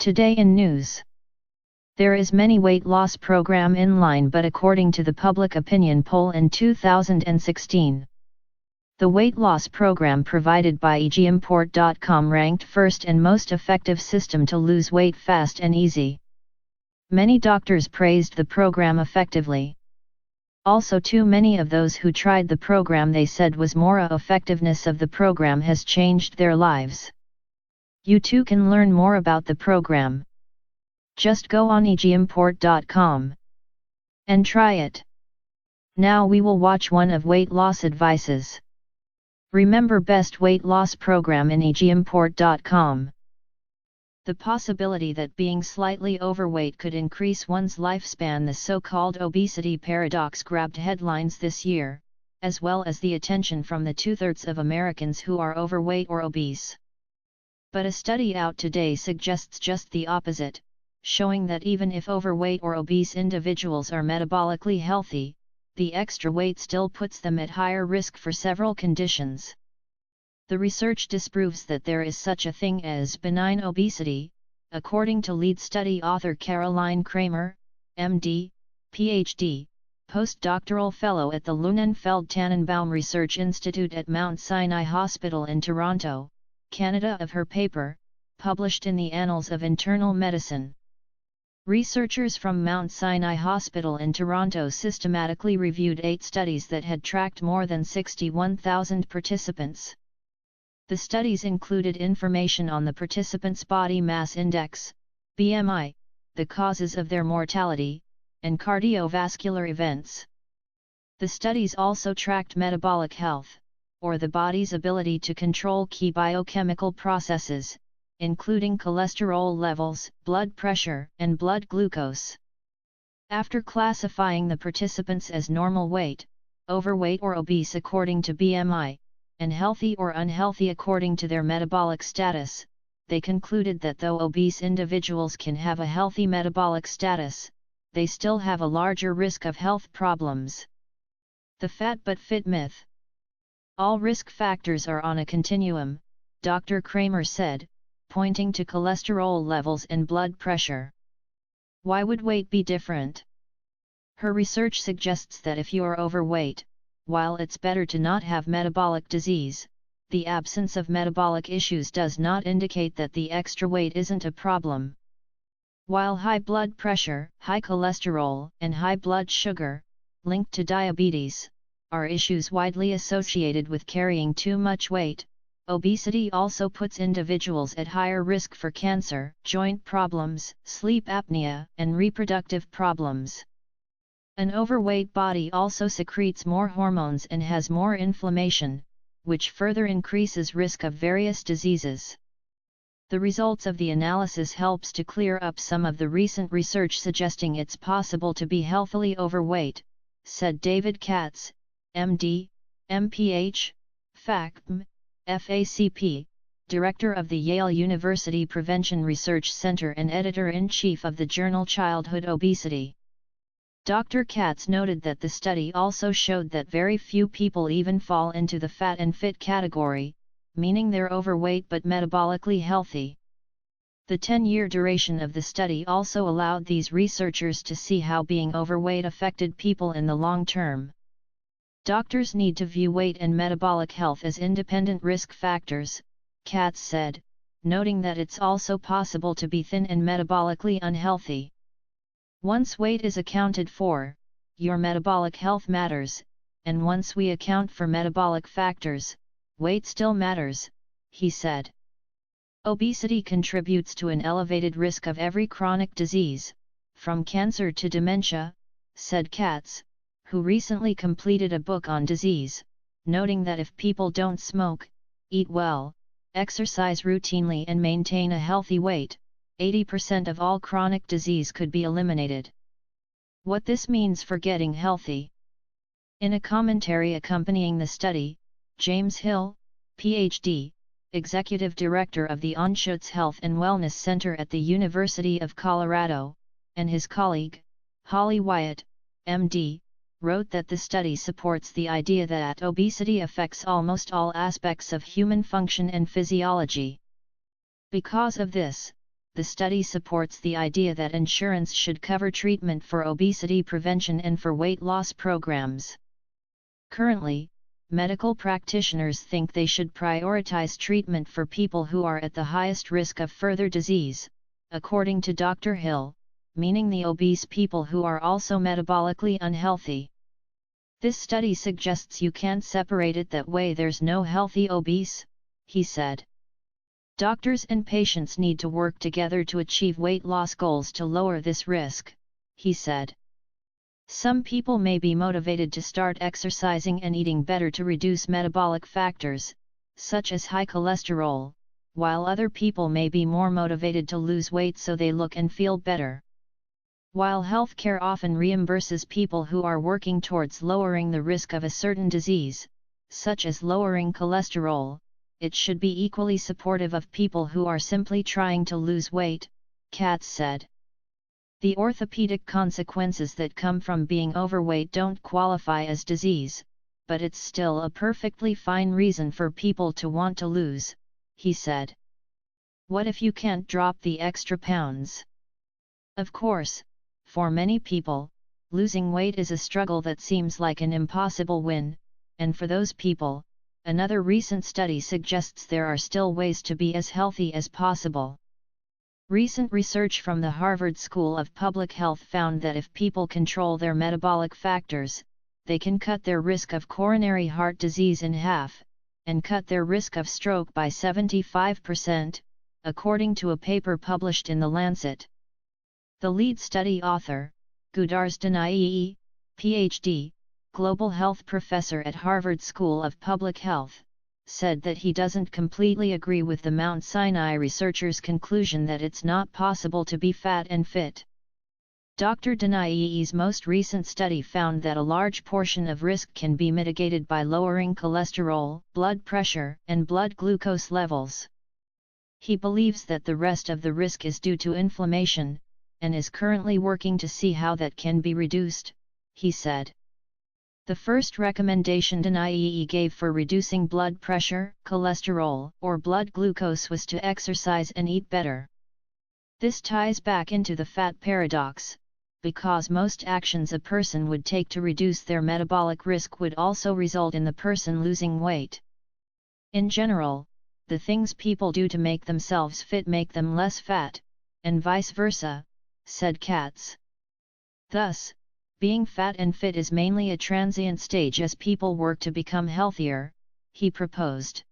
Today in news. There is many weight loss program in line, but according to the public opinion poll in 2016, the weight loss program provided by egimport.com ranked first and most effective system to lose weight fast and easy. Many doctors praised the program effectively. Also, too many of those who tried the program, they said was more effectiveness of the program has changed their lives. You too can learn more about the program. Just go on egimport.com and try it. Now we will watch one of weight loss advices. Remember best weight loss program in egimport.com. The possibility that being slightly overweight could increase one's lifespan, the so-called obesity paradox, grabbed headlines this year, as well as the attention from the 2/3 of Americans who are overweight or obese. But a study out today suggests just the opposite, showing that even if overweight or obese individuals are metabolically healthy, the extra weight still puts them at higher risk for several conditions. The research disproves that there is such a thing as benign obesity, according to lead study author Kramer, MD, PhD, postdoctoral fellow at the Lunenfeld-Tanenbaum Research Institute at Mount Sinai Hospital in Toronto, Canada, of her paper, published in the Annals of Internal Medicine. Researchers from Mount Sinai Hospital in Toronto systematically reviewed 8 studies that had tracked more than 61,000 participants. The studies included information on the participants' body mass index, BMI, the causes of their mortality, and cardiovascular events. The studies also tracked metabolic health, or the body's ability to control key biochemical processes, including cholesterol levels, blood pressure, and blood glucose. After classifying the participants as normal weight, overweight or obese according to BMI, and healthy or unhealthy according to their metabolic status, they concluded that though obese individuals can have a healthy metabolic status, they still have a larger risk of health problems. The fat but fit myth. All risk factors are on a continuum, Dr. Kramer said, pointing to cholesterol levels and blood pressure. Why would weight be different? Her research suggests that if you are overweight, while it's better to not have metabolic disease, the absence of metabolic issues does not indicate that the extra weight isn't a problem. While high blood pressure, high cholesterol, and high blood sugar, linked to diabetes, are issues widely associated with carrying too much weight, obesity also puts individuals at higher risk for cancer, joint problems, sleep apnea, and reproductive problems. An overweight body also secretes more hormones and has more inflammation, which further increases risk of various diseases. The results of the analysis helps to clear up some of the recent research suggesting it's possible to be healthily overweight, said David Katz, MD, MPH, FACM, FACP, Director of the Yale University Prevention Research Center and Editor-in-Chief of the journal Childhood Obesity. Dr. Katz noted that the study also showed that very few people even fall into the fat and fit category, meaning they're overweight but metabolically healthy. The 10-year duration of the study also allowed these researchers to see how being overweight affected people in the long term. Doctors need to view weight and metabolic health as independent risk factors, Katz said, noting that it's also possible to be thin and metabolically unhealthy. Once weight is accounted for, your metabolic health matters, and once we account for metabolic factors, weight still matters, he said. Obesity contributes to an elevated risk of every chronic disease, from cancer to dementia, said Katz, who recently completed a book on disease, noting that if people don't smoke, eat well, exercise routinely and maintain a healthy weight, 80% of all chronic disease could be eliminated. What this means for getting healthy. In a commentary accompanying the study, James Hill, Ph.D., Executive Director of the Anschutz Health and Wellness Center at the University of Colorado, and his colleague, Holly Wyatt, M.D., wrote that the study supports the idea that obesity affects almost all aspects of human function and physiology. Because of this, the study supports the idea that insurance should cover treatment for obesity prevention and for weight loss programs. Currently, medical practitioners think they should prioritize treatment for people who are at the highest risk of further disease, according to Dr. Hill, meaning the obese people who are also metabolically unhealthy. This study suggests you can't separate it that way. There's no healthy obese, he said. Doctors and patients need to work together to achieve weight loss goals to lower this risk, he said. Some people may be motivated to start exercising and eating better to reduce metabolic factors, such as high cholesterol, while other people may be more motivated to lose weight so they look and feel better. While healthcare often reimburses people who are working towards lowering the risk of a certain disease, such as lowering cholesterol, it should be equally supportive of people who are simply trying to lose weight, Katz said. The orthopedic consequences that come from being overweight don't qualify as disease, but it's still a perfectly fine reason for people to want to lose, he said. What if you can't drop the extra pounds? Of course, for many people, losing weight is a struggle that seems like an impossible win, and for those people, another recent study suggests there are still ways to be as healthy as possible. Recent research from the Harvard School of Public Health found that if people control their metabolic factors, they can cut their risk of coronary heart disease in half, and cut their risk of stroke by 75%, according to a paper published in The Lancet. The lead study author, Gudars Danai, Ph.D., global health professor at Harvard School of Public Health, said that he doesn't completely agree with the Mount Sinai researchers' conclusion that it's not possible to be fat and fit. Dr. Danai's most recent study found that a large portion of risk can be mitigated by lowering cholesterol, blood pressure, and blood glucose levels. He believes that the rest of the risk is due to inflammation, and is currently working to see how that can be reduced, he said. The first recommendation Danai gave for reducing blood pressure, cholesterol, or blood glucose was to exercise and eat better. This ties back into the fat paradox, because most actions a person would take to reduce their metabolic risk would also result in the person losing weight. In general, the things people do to make themselves fit make them less fat, and vice versa, said Katz. Thus, being fat and fit is mainly a transient stage as people work to become healthier, he proposed.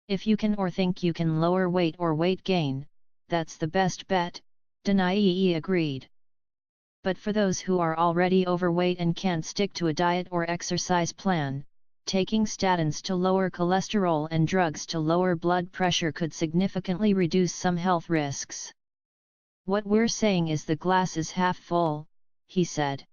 If you can or think you can lower weight or weight gain, that's the best bet, Danai agreed. But for those who are already overweight and can't stick to a diet or exercise plan, taking statins to lower cholesterol and drugs to lower blood pressure could significantly reduce some health risks. What we're saying is the glass is half full, he said.